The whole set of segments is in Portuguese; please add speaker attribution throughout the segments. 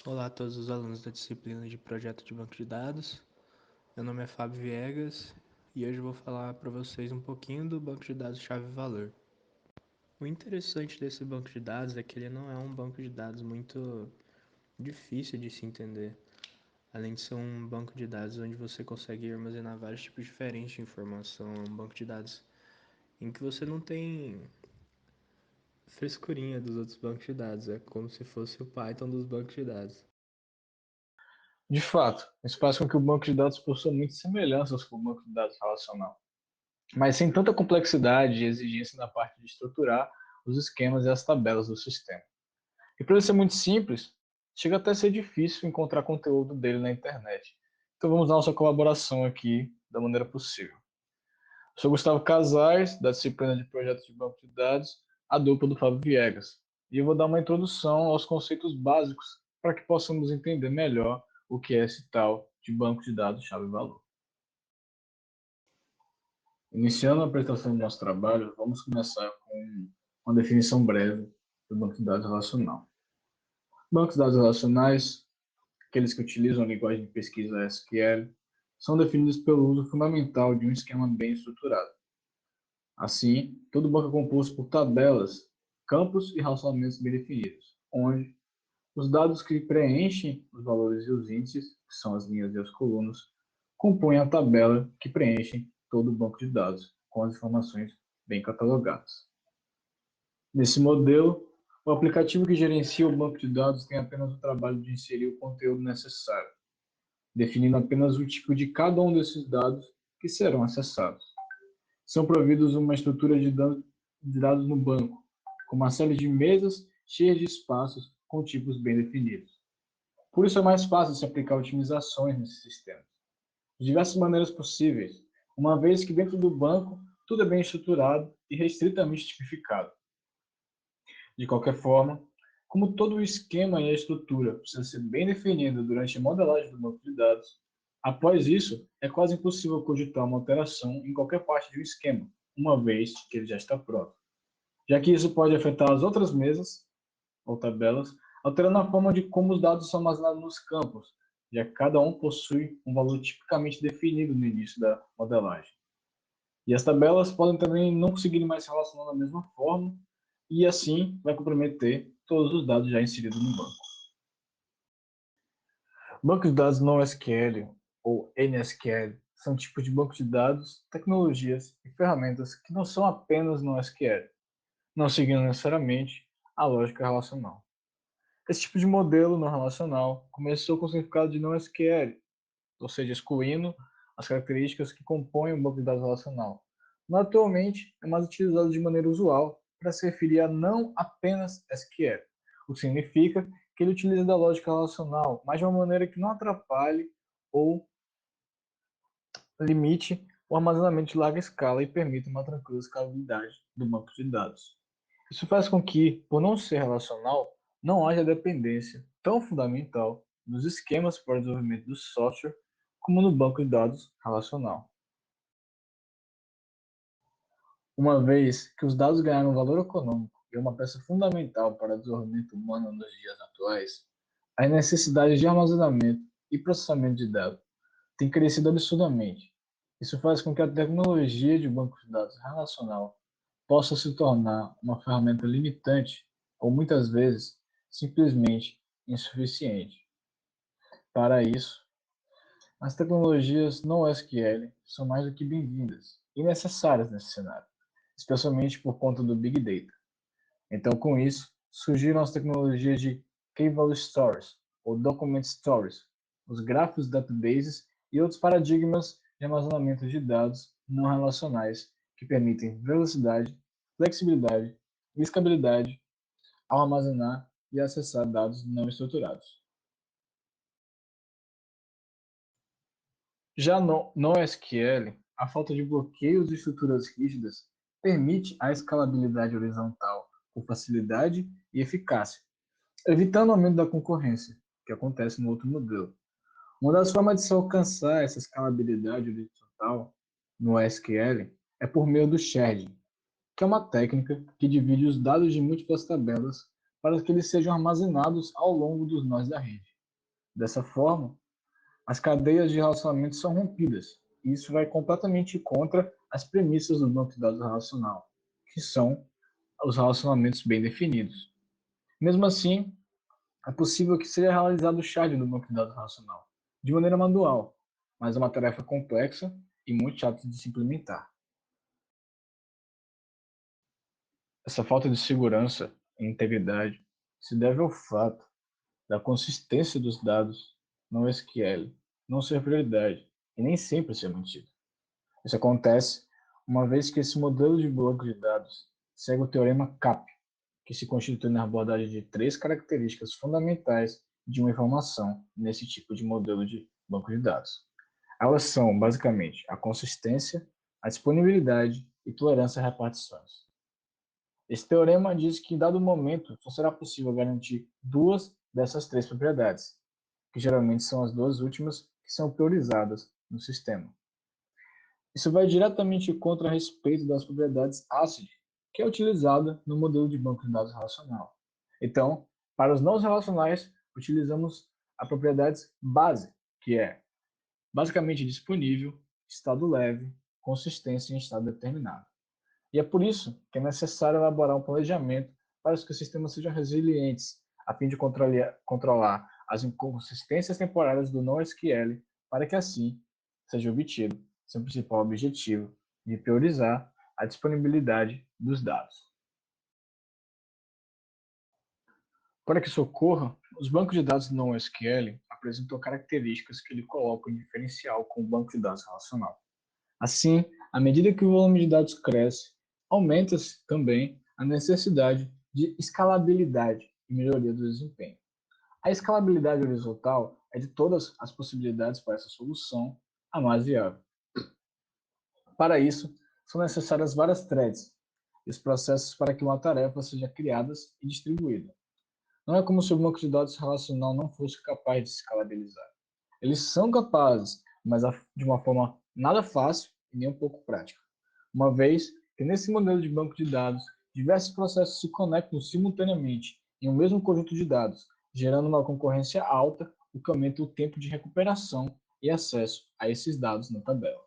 Speaker 1: Olá a todos os alunos da disciplina de Projeto de Banco de Dados. Meu nome é Fábio Viegas e hoje eu vou falar para vocês um pouquinho do banco de dados chave-valor. O interessante desse banco de dados é que ele não é um banco de dados muito difícil de se entender, além de ser um banco de dados onde você consegue armazenar vários tipos diferentes de informação. É um banco de dados em que você não tem frescurinha dos outros bancos de dados, é como se fosse o Python dos bancos de dados.
Speaker 2: De fato, isso faz com que o banco de dados possua muitas semelhanças com o banco de dados relacional, mas sem tanta complexidade e exigência na parte de estruturar os esquemas e as tabelas do sistema. E por ele ser muito simples, chega até a ser difícil encontrar conteúdo dele na internet. Então vamos dar nossa colaboração aqui da maneira possível. Eu sou Gustavo Casais, da disciplina de Projetos de Banco de Dados, a dupla do Fábio Viegas. E eu vou dar uma introdução aos conceitos básicos para que possamos entender melhor o que é esse tal de banco de dados chave-valor. Iniciando a apresentação do nosso trabalho, vamos começar com uma definição breve do banco de dados relacional. Bancos de dados relacionais, aqueles que utilizam a linguagem de pesquisa SQL, são definidos pelo uso fundamental de um esquema bem estruturado. Assim, todo banco é composto por tabelas, campos e relacionamentos bem definidos, onde os dados que preenchem os valores e os índices, que são as linhas e as colunas, compõem a tabela que preenche todo o banco de dados, com as informações bem catalogadas. Nesse modelo, o aplicativo que gerencia o banco de dados tem apenas o trabalho de inserir o conteúdo necessário, definindo apenas o tipo de cada um desses dados que serão acessados. São providos uma estrutura de dados no banco, com uma série de mesas cheias de espaços com tipos bem definidos. Por isso é mais fácil se aplicar otimizações nesse sistema, de diversas maneiras possíveis, uma vez que dentro do banco tudo é bem estruturado e restritamente tipificado. De qualquer forma, como todo o esquema e a estrutura precisa ser bem definida durante a modelagem do banco de dados, após isso, é quase impossível cogitar uma alteração em qualquer parte de um esquema, uma vez que ele já está pronto, já que isso pode afetar as outras mesas ou tabelas, alterando a forma de como os dados são armazenados nos campos, já que cada um possui um valor tipicamente definido no início da modelagem. E as tabelas podem também não conseguir mais se relacionar da mesma forma, e assim vai comprometer todos os dados já inseridos no banco. Bancos de dados NoSQL ou NSQL são tipos de bancos de dados, tecnologias e ferramentas que não são apenas NoSQL, não seguindo necessariamente a lógica relacional. Esse tipo de modelo não relacional começou com o significado de NoSQL, ou seja, excluindo as características que compõem o banco de dados relacional. Mas atualmente é mais utilizado de maneira usual para se referir a não apenas SQL, o que significa que ele utiliza da lógica relacional, mas de uma maneira que não atrapalhe ou limite o armazenamento de larga escala e permita uma tranquila escalabilidade do banco de dados. Isso faz com que, por não ser relacional, não haja dependência tão fundamental nos esquemas para o desenvolvimento do software como no banco de dados relacional. Uma vez que os dados ganharam valor econômico e é uma peça fundamental para o desenvolvimento humano nos dias atuais, a necessidade de armazenamento e processamento de dados tem crescido absurdamente. Isso faz com que a tecnologia de banco de dados relacional possa se tornar uma ferramenta limitante ou muitas vezes simplesmente insuficiente. Para isso, as tecnologias NoSQL são mais do que bem-vindas e necessárias nesse cenário, especialmente por conta do Big Data. Então, com isso, surgiram as tecnologias de Key-Value Stores ou Document Stores, os Graphs Databases e outros paradigmas de armazenamento de dados não relacionais que permitem velocidade, flexibilidade e escalabilidade ao armazenar e acessar dados não estruturados. Já no NoSQL, a falta de bloqueios e estruturas rígidas permite a escalabilidade horizontal com facilidade e eficácia, evitando o aumento da concorrência, que acontece no outro modelo. Uma das formas de se alcançar essa escalabilidade horizontal no SQL é por meio do sharding, que é uma técnica que divide os dados de múltiplas tabelas para que eles sejam armazenados ao longo dos nós da rede. Dessa forma, as cadeias de relacionamento são rompidas, e isso vai completamente contra as premissas do banco de dados relacional, que são os relacionamentos bem definidos. Mesmo assim, é possível que seja realizado o shard do banco de dados relacional, de maneira manual, mas é uma tarefa complexa e muito chata de se implementar. Essa falta de segurança e integridade se deve ao fato da consistência dos dados no SQL não ser prioridade e nem sempre ser mantido. Isso acontece uma vez que esse modelo de banco de dados segue o teorema CAP, que se constitui na abordagem de três características fundamentais de uma informação nesse tipo de modelo de banco de dados. Elas são, basicamente, a consistência, a disponibilidade e tolerância a repartições. Esse teorema diz que, em dado momento, só será possível garantir duas dessas três propriedades, que geralmente são as duas últimas que são priorizadas no sistema. Isso vai diretamente contra a respeito das propriedades ACID, que é utilizada no modelo de banco de dados relacional. Então, para os não relacionais, utilizamos a propriedades base, que é basicamente disponível, estado leve, consistência em estado determinado. E é por isso que é necessário elaborar um planejamento para que os sistemas sejam resilientes, a fim de controlar as inconsistências temporárias do NoSQL, para que assim seja obtido seu principal objetivo de priorizar a disponibilidade dos dados. Para que isso ocorra, os bancos de dados NoSQL apresentam características que lhe colocam em diferencial com o banco de dados relacional. Assim, à medida que o volume de dados cresce, aumenta-se também a necessidade de escalabilidade e melhoria do desempenho. A escalabilidade horizontal é de todas as possibilidades para essa solução a mais viável. Para isso, são necessárias várias threads e os processos para que uma tarefa seja criada e distribuída. Não é como se o banco de dados relacional não fosse capaz de escalabilizar. Eles são capazes, mas de uma forma nada fácil e nem um pouco prática. Uma vez que nesse modelo de banco de dados, diversos processos se conectam simultaneamente em um mesmo conjunto de dados, gerando uma concorrência alta, o que aumenta o tempo de recuperação e acesso a esses dados na tabela.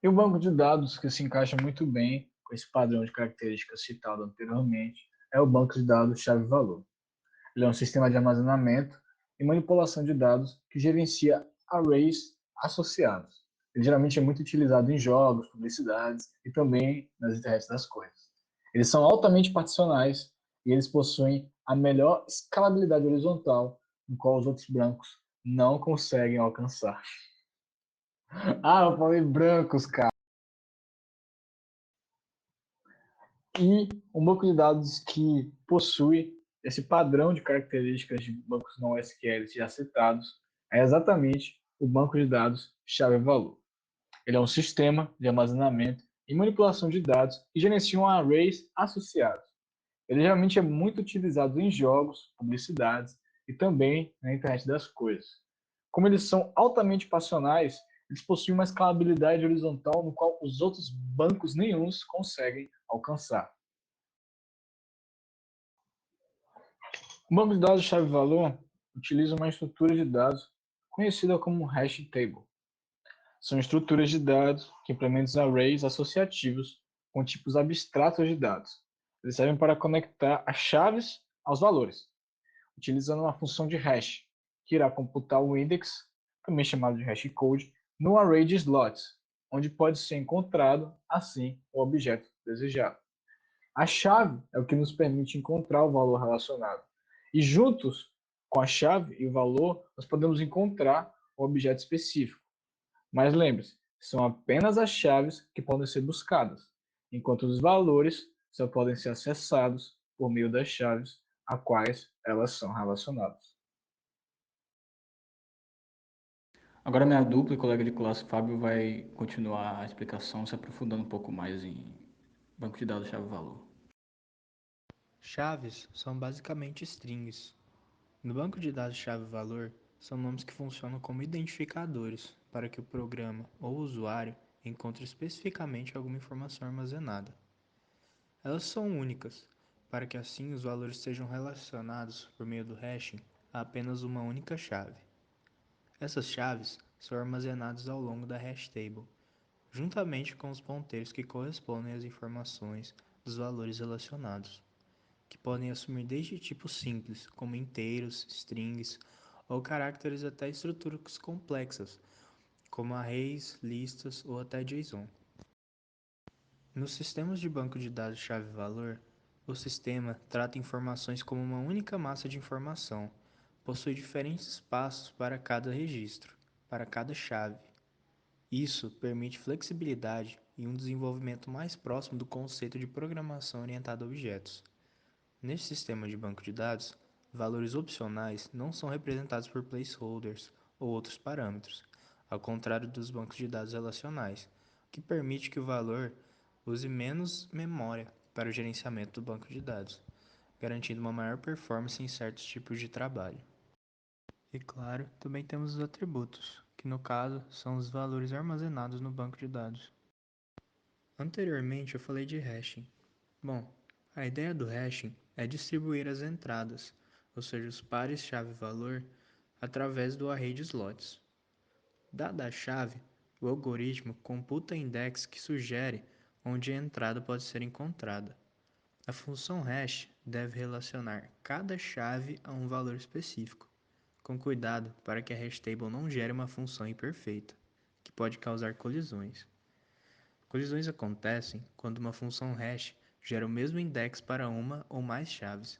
Speaker 2: E o banco de dados que se encaixa muito bem com esse padrão de características citado anteriormente é o banco de dados chave-valor. Ele é um sistema de armazenamento e manipulação de dados que gerencia arrays associados. Ele geralmente é muito utilizado em jogos, publicidades e também nas internet das coisas. Eles são altamente particionais e eles possuem a melhor escalabilidade horizontal, no qual os outros bancos não conseguem alcançar. Ah, eu falei brancos, cara. E um banco de dados que possui esse padrão de características de bancos não SQL já citados é exatamente o banco de dados chave-valor. Ele é um sistema de armazenamento e manipulação de dados que gerenciam arrays associados. Ele geralmente é muito utilizado em jogos, publicidades e também na internet das coisas. Como eles são altamente passionais, eles possuem uma escalabilidade horizontal no qual os outros bancos nenhuns conseguem alcançar. O banco de dados chave-valor utiliza uma estrutura de dados conhecida como hash table. São estruturas de dados que implementam arrays associativos com tipos abstratos de dados. Eles servem para conectar as chaves aos valores, utilizando uma função de hash, que irá computar o index, também chamado de hashcode, no array de slots, onde pode ser encontrado, assim, o objeto desejado. A chave é o que nos permite encontrar o valor relacionado. E juntos com a chave e o valor, nós podemos encontrar o objeto específico. Mas lembre-se, são apenas as chaves que podem ser buscadas, enquanto os valores só podem ser acessados por meio das chaves a quais elas são relacionadas.
Speaker 3: Agora minha dupla e colega de classe, Fábio, vai continuar a explicação, se aprofundando um pouco mais em banco de dados chave-valor.
Speaker 1: Chaves são basicamente strings. No banco de dados chave-valor, são nomes que funcionam como identificadores para que o programa ou o usuário encontre especificamente alguma informação armazenada. Elas são únicas, para que assim os valores sejam relacionados por meio do hashing a apenas uma única chave. Essas chaves são armazenadas ao longo da hash table, juntamente com os ponteiros que correspondem às informações dos valores relacionados, que podem assumir desde tipos simples, como inteiros, strings, ou caracteres até estruturas complexas, como arrays, listas ou até JSON. Nos sistemas de banco de dados chave-valor, o sistema trata informações como uma única massa de informação, possui diferentes espaços para cada registro, para cada chave. Isso permite flexibilidade e um desenvolvimento mais próximo do conceito de programação orientada a objetos. Neste sistema de banco de dados, valores opcionais não são representados por placeholders ou outros parâmetros, ao contrário dos bancos de dados relacionais, o que permite que o valor use menos memória para o gerenciamento do banco de dados, garantindo uma maior performance em certos tipos de trabalho. E claro, também temos os atributos, que no caso são os valores armazenados no banco de dados. Anteriormente eu falei de hashing. Bom, a ideia do hashing é distribuir as entradas, ou seja, os pares chave-valor, através do array de slots. Dada a chave, o algoritmo computa a index que sugere onde a entrada pode ser encontrada. A função hash deve relacionar cada chave a um valor específico, com cuidado para que a hashtable não gere uma função imperfeita, que pode causar colisões. Colisões acontecem quando uma função hash gera o mesmo index para uma ou mais chaves.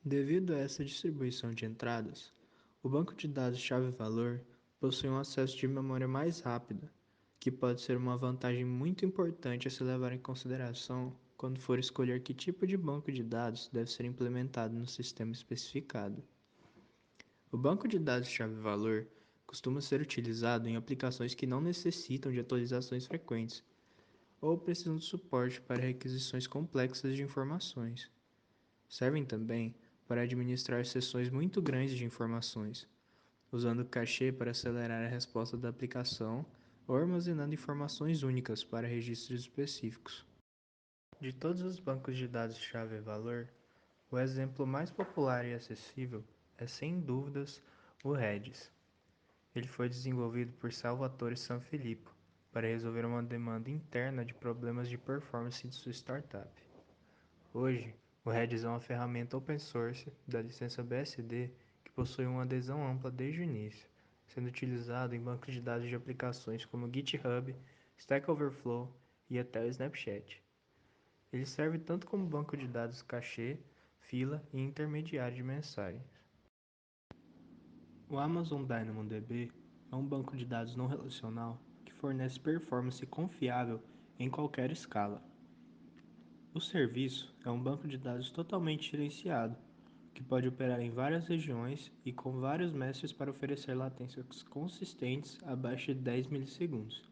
Speaker 1: Devido a essa distribuição de entradas, o banco de dados chave-valor possui um acesso de memória mais rápido, que pode ser uma vantagem muito importante a se levar em consideração quando for escolher que tipo de banco de dados deve ser implementado no sistema especificado. O banco de dados chave-valor costuma ser utilizado em aplicações que não necessitam de atualizações frequentes ou precisam de suporte para requisições complexas de informações. Servem também para administrar seções muito grandes de informações, usando cachê para acelerar a resposta da aplicação ou armazenando informações únicas para registros específicos. De todos os bancos de dados chave-valor, o exemplo mais popular e acessível é sem dúvidas o Redis. Ele foi desenvolvido por Salvatore Sanfilippo para resolver uma demanda interna de problemas de performance de sua startup. Hoje, o Redis é uma ferramenta open source da licença BSD que possui uma adesão ampla desde o início, sendo utilizado em bancos de dados de aplicações como GitHub, Stack Overflow e até o Snapchat. Ele serve tanto como banco de dados cachê, fila e intermediário de mensagens. O Amazon DynamoDB é um banco de dados não relacional que fornece performance confiável em qualquer escala. O serviço é um banco de dados totalmente gerenciado, que pode operar em várias regiões e com vários mestres para oferecer latências consistentes abaixo de 10 milissegundos.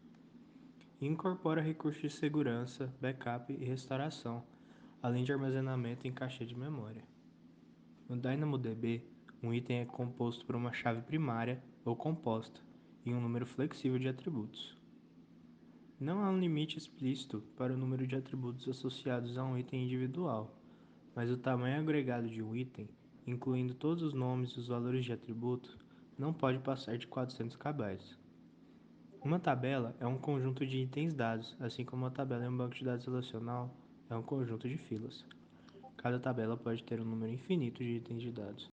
Speaker 1: E incorpora recursos de segurança, backup e restauração, além de armazenamento em caixa de memória. No DynamoDB, um item é composto por uma chave primária ou composta e um número flexível de atributos. Não há um limite explícito para o número de atributos associados a um item individual, mas o tamanho agregado de um item, incluindo todos os nomes e os valores de atributo, não pode passar de 400 KB. Uma tabela é um conjunto de itens dados, assim como uma tabela em um banco de dados relacional é um conjunto de filas. Cada tabela pode ter um número infinito de itens de dados.